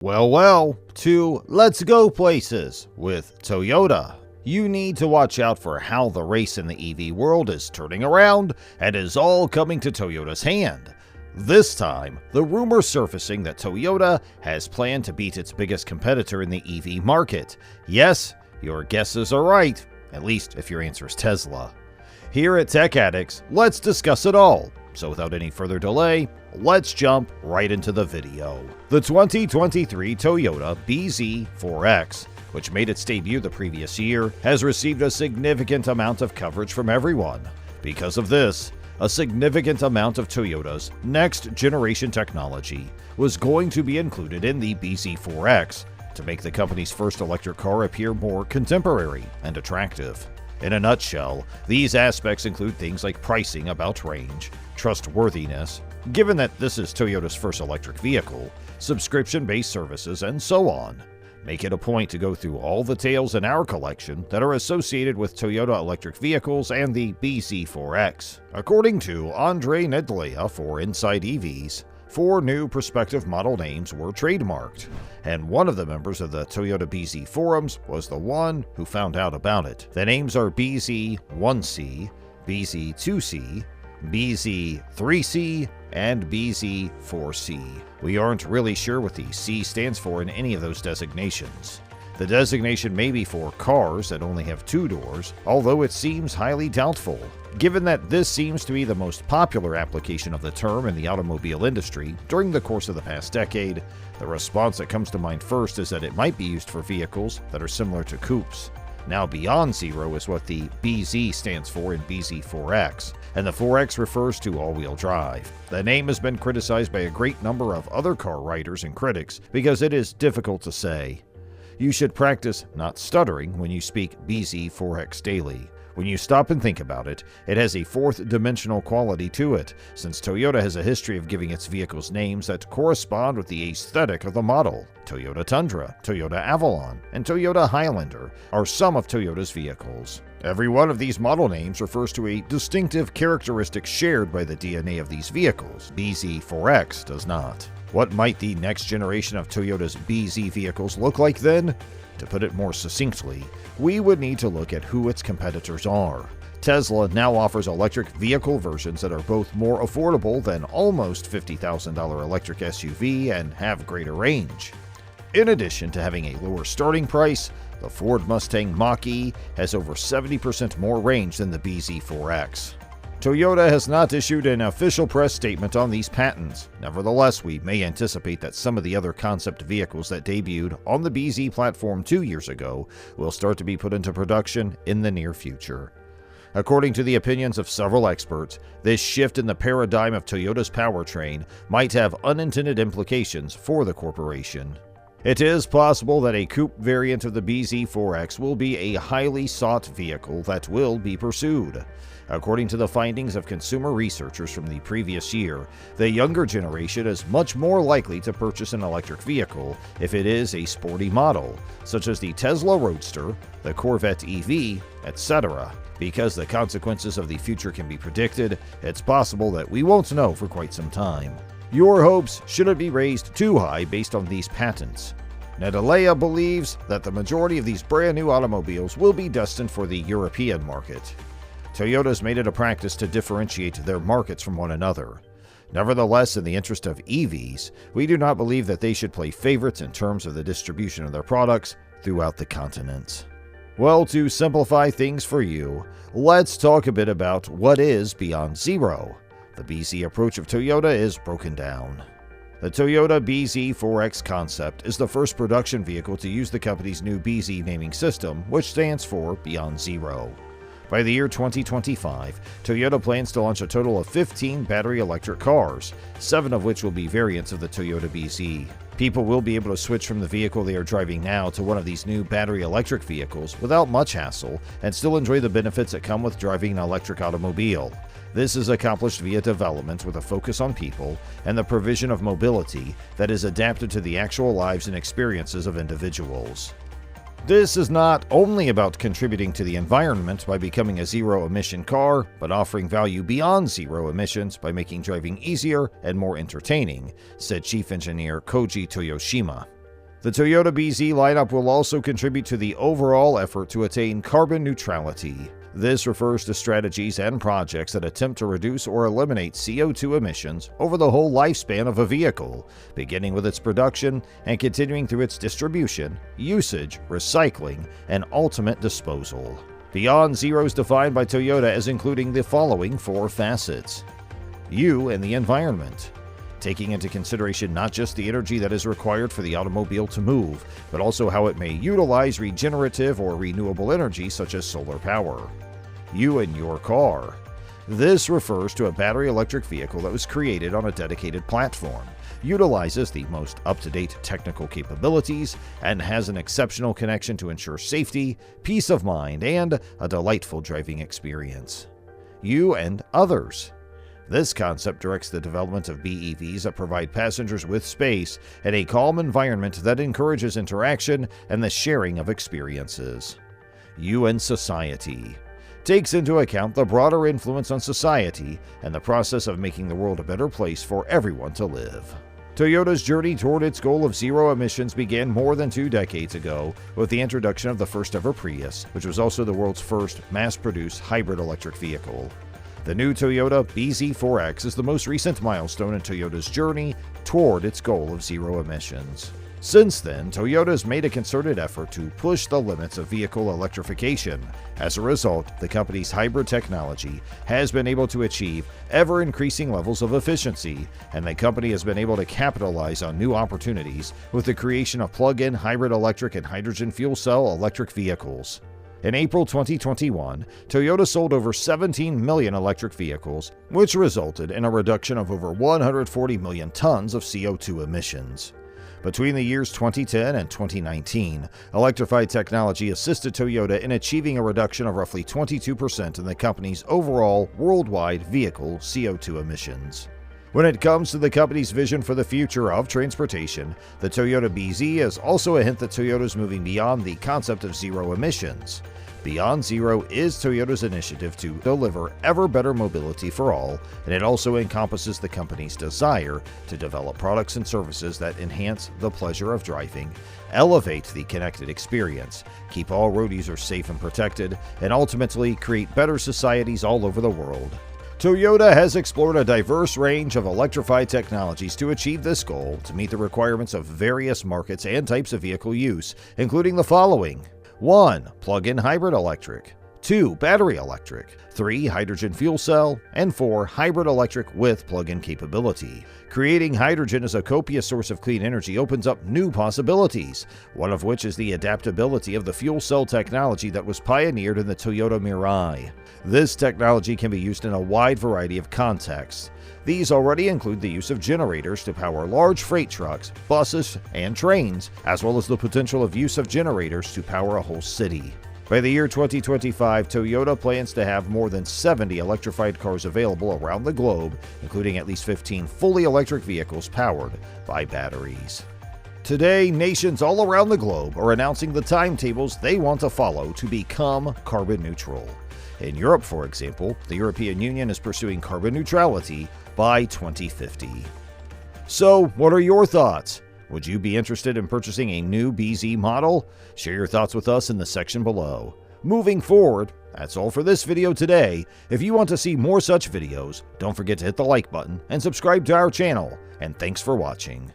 To Let's Go Places with Toyota. You need to watch out for how the race in the EV world is turning around and is all coming to Toyota's hand. This time, the rumor surfacing that Toyota has planned to beat its biggest competitor in the EV market. Yes, your guesses are right, at least if your answer is Tesla. Here at Tech Addicts, let's discuss it all. So without any further delay, let's jump right into the video. The 2023 Toyota BZ4X, which made its debut the previous year, has received a significant amount of coverage from everyone. Because of this, a significant amount of Toyota's next-generation technology was going to be included in the BZ4X to make the company's first electric car appear more contemporary and attractive. In a nutshell, these aspects include things like pricing about range, trustworthiness, given that this is Toyota's first electric vehicle, subscription-based services, and so on. Make it a point to go through all the tales in our collection that are associated with Toyota electric vehicles and the BZ4X. According to Andre Nedlea for Inside EVs, 4 new prospective model names were trademarked, and one of the members of the Toyota BZ forums was the one who found out about it. The names are BZ1C, BZ2C, BZ3C, and BZ4C. We aren't really sure what the C stands for in any of those designations. The designation may be for cars that only have 2 doors, although it seems highly doubtful. Given that this seems to be the most popular application of the term in the automobile industry during the course of the past decade, the response that comes to mind first is that it might be used for vehicles that are similar to coupes. Now, beyond zero is what the BZ stands for in BZ4X, and the 4X refers to all-wheel drive. The name has been criticized by a great number of other car writers and critics because it is difficult to say. You should practice not stuttering when you speak BZ4X daily. When you stop and think about it, it has a fourth-dimensional quality to it, since Toyota has a history of giving its vehicles names that correspond with the aesthetic of the model. Toyota Tundra, Toyota Avalon, and Toyota Highlander are some of Toyota's vehicles. Every one of these model names refers to a distinctive characteristic shared by the DNA of these vehicles. BZ4X does not. What might the next generation of Toyota's BZ vehicles look like then? To put it more succinctly, we would need to look at who its competitors are. Tesla now offers electric vehicle versions that are both more affordable than almost $50,000 electric SUV and have greater range. In addition to having a lower starting price, the Ford Mustang Mach-E has over 70% more range than the BZ4X. Toyota has not issued an official press statement on these patents. Nevertheless, we may anticipate that some of the other concept vehicles that debuted on the BZ platform 2 years ago will start to be put into production in the near future. According to the opinions of several experts, this shift in the paradigm of Toyota's powertrain might have unintended implications for the corporation. It is possible that a coupe variant of the BZ4X will be a highly sought vehicle that will be pursued. According to the findings of consumer researchers from the previous year, the younger generation is much more likely to purchase an electric vehicle if it is a sporty model, such as the Tesla Roadster, the Corvette EV, etc. Because the consequences of the future can be predicted, it's possible that we won't know for quite some time. Your hopes shouldn't be raised too high based on these patents. Nedlea believes that the majority of these brand new automobiles will be destined for the European market. Toyota's made it a practice to differentiate their markets from one another. Nevertheless, in the interest of EVs, we do not believe that they should play favorites in terms of the distribution of their products throughout the continent. Well, to simplify things for you, let's talk a bit about what is Beyond Zero. The BZ approach of Toyota is broken down. The Toyota BZ4X concept is the first production vehicle to use the company's new BZ naming system, which stands for Beyond Zero. By the year 2025, Toyota plans to launch a total of 15 battery electric cars, 7 of which will be variants of the Toyota BZ. People will be able to switch from the vehicle they are driving now to one of these new battery electric vehicles without much hassle and still enjoy the benefits that come with driving an electric automobile. This is accomplished via development with a focus on people and the provision of mobility that is adapted to the actual lives and experiences of individuals. This is not only about contributing to the environment by becoming a zero-emission car, but offering value beyond zero emissions by making driving easier and more entertaining, said Chief Engineer Koji Toyoshima. The Toyota BZ lineup will also contribute to the overall effort to attain carbon neutrality. This refers to strategies and projects that attempt to reduce or eliminate CO2 emissions over the whole lifespan of a vehicle, beginning with its production and continuing through its distribution, usage, recycling, and ultimate disposal. Beyond Zero is defined by Toyota as including the following 4 facets. U and the environment, taking into consideration not just the energy that is required for the automobile to move, but also how it may utilize regenerative or renewable energy such as solar power. You and your car. This refers to a battery electric vehicle that was created on a dedicated platform, utilizes the most up-to-date technical capabilities, and has an exceptional connection to ensure safety, peace of mind, and a delightful driving experience. You and others. This concept directs the development of BEVs that provide passengers with space and a calm environment that encourages interaction and the sharing of experiences. You and society. Takes into account the broader influence on society and the process of making the world a better place for everyone to live. Toyota's journey toward its goal of zero emissions began more than 2 decades ago with the introduction of the first ever Prius, which was also the world's first mass-produced hybrid electric vehicle. The new Toyota BZ4X is the most recent milestone in Toyota's journey toward its goal of zero emissions. Since then, Toyota has made a concerted effort to push the limits of vehicle electrification. As a result, the company's hybrid technology has been able to achieve ever-increasing levels of efficiency, and the company has been able to capitalize on new opportunities with the creation of plug-in hybrid electric and hydrogen fuel cell electric vehicles. In April 2021, Toyota sold over 17 million electric vehicles, which resulted in a reduction of over 140 million tons of CO2 emissions. Between the years 2010 and 2019, electrified technology assisted Toyota in achieving a reduction of roughly 22% in the company's overall worldwide vehicle CO2 emissions. When it comes to the company's vision for the future of transportation, the Toyota BZ is also a hint that Toyota is moving beyond the concept of zero emissions. Beyond Zero is Toyota's initiative to deliver ever better mobility for all, and it also encompasses the company's desire to develop products and services that enhance the pleasure of driving, elevate the connected experience, keep all road users safe and protected, and ultimately create better societies all over the world. Toyota has explored a diverse range of electrified technologies to achieve this goal to meet the requirements of various markets and types of vehicle use, including the following. 1. Plug-in hybrid electric. 2. Battery electric. 3. Hydrogen fuel cell. And 4. Hybrid electric with plug-in capability. Creating hydrogen as a copious source of clean energy opens up new possibilities, one of which is the adaptability of the fuel cell technology that was pioneered in the Toyota Mirai. This technology can be used in a wide variety of contexts. These already include the use of generators to power large freight trucks, buses, and trains, as well as the potential of use of generators to power a whole city. By the year 2025, Toyota plans to have more than 70 electrified cars available around the globe, including at least 15 fully electric vehicles powered by batteries. Today, nations all around the globe are announcing the timetables they want to follow to become carbon neutral. In Europe, for example, the European Union is pursuing carbon neutrality by 2050. So, what are your thoughts? Would you be interested in purchasing a new BZ model? Share your thoughts with us in the section below. Moving forward, that's all for this video today. If you want to see more such videos, don't forget to hit the like button and subscribe to our channel. And thanks for watching.